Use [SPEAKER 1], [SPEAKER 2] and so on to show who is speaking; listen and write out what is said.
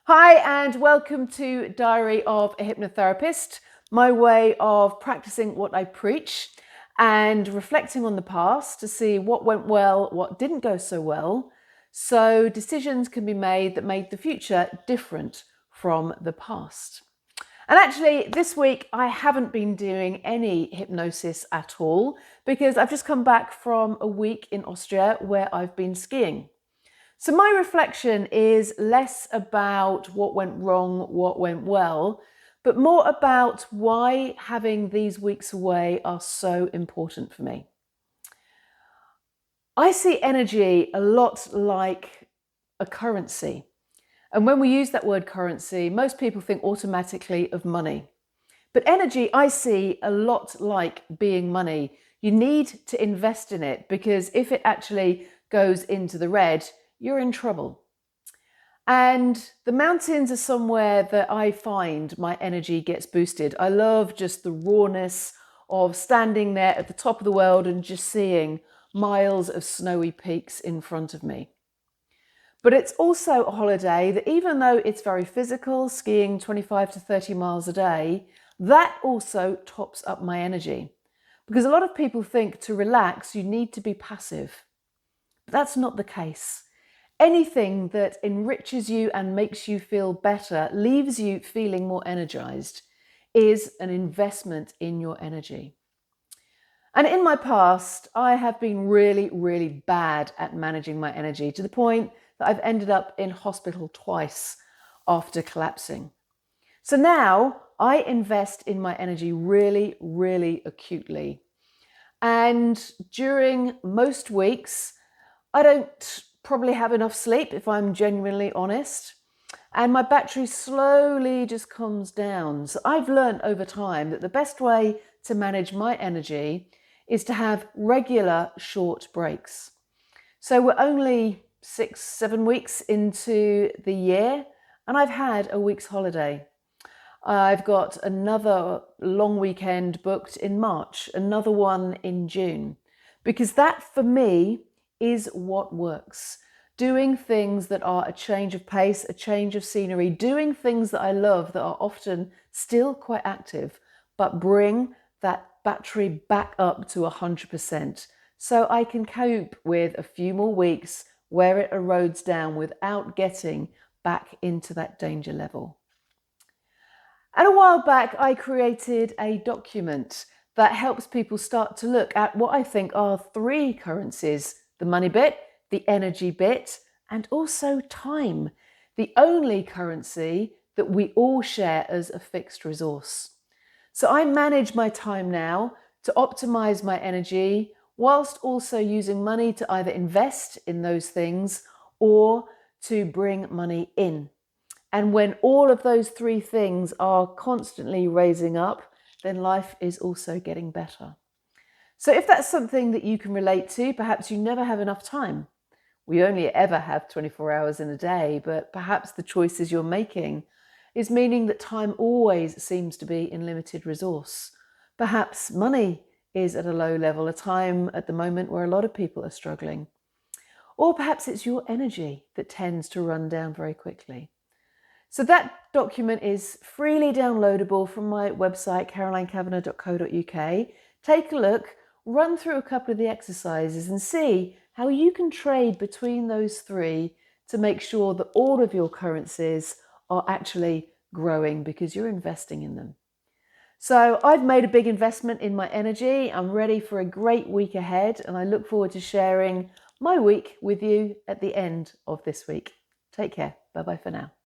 [SPEAKER 1] Hi, and welcome to Diary of a Hypnotherapist, my way of practicing what I preach and reflecting on the past to see what went well, what didn't go so well, so decisions can be made that made the future different from the past. And actually, this week I haven't been doing any hypnosis at all because I've just come back from a week in Austria where I've been skiing. So my reflection is less about what went wrong, what went well, but more about why having these weeks away are so important for me. I see energy a lot like a currency. And when we use that word currency, most people think automatically of money. But energy, I see a lot like being money. You need to invest in it because if it actually goes into the red, you're in trouble. And the mountains are somewhere that I find my energy gets boosted. I love just the rawness of standing there at the top of the world and just seeing miles of snowy peaks in front of me. But it's also a holiday that, even though it's very physical, skiing 25 to 30 miles a day, that also tops up my energy. Because a lot of people think to relax, you need to be passive. But that's not the case. Anything that enriches you and makes you feel better, leaves you feeling more energized, is an investment in your energy. And in my past, I have been really, really bad at managing my energy to the point that I've ended up in hospital twice after collapsing. So now I invest in my energy really, really acutely. And during most weeks, I don't probably have enough sleep, if I'm genuinely honest. And my battery slowly just comes down. So I've learned over time that the best way to manage my energy is to have regular short breaks. So we're only 6-7 weeks into the year, and I've had a week's holiday. I've got another long weekend booked in March, another one in June, because that for me is what works. Doing things that are a change of pace, a change of scenery, doing things that I love that are often still quite active, but bring that battery back up to 100%. So I can cope with a few more weeks where it erodes down without getting back into that danger level. And a while back, I created a document that helps people start to look at what I think are three currencies: the money bit, the energy bit, and also time, the only currency that we all share as a fixed resource. So I manage my time now to optimize my energy whilst also using money to either invest in those things or to bring money in. And when all of those three things are constantly raising up, then life is also getting better. So if that's something that you can relate to, perhaps you never have enough time. We only ever have 24 hours in a day, but perhaps the choices you're making is meaning that time always seems to be in limited resource. Perhaps money is at a low level, a time at the moment where a lot of people are struggling. Or perhaps it's your energy that tends to run down very quickly. So that document is freely downloadable from my website, carolinecavanagh.co.uk. Take a look, run through a couple of the exercises and see how you can trade between those three to make sure that all of your currencies are actually growing because you're investing in them. So I've made a big investment in my energy. I'm ready for a great week ahead, and I look forward to sharing my week with you at the end of this week. Take care. Bye-bye for now.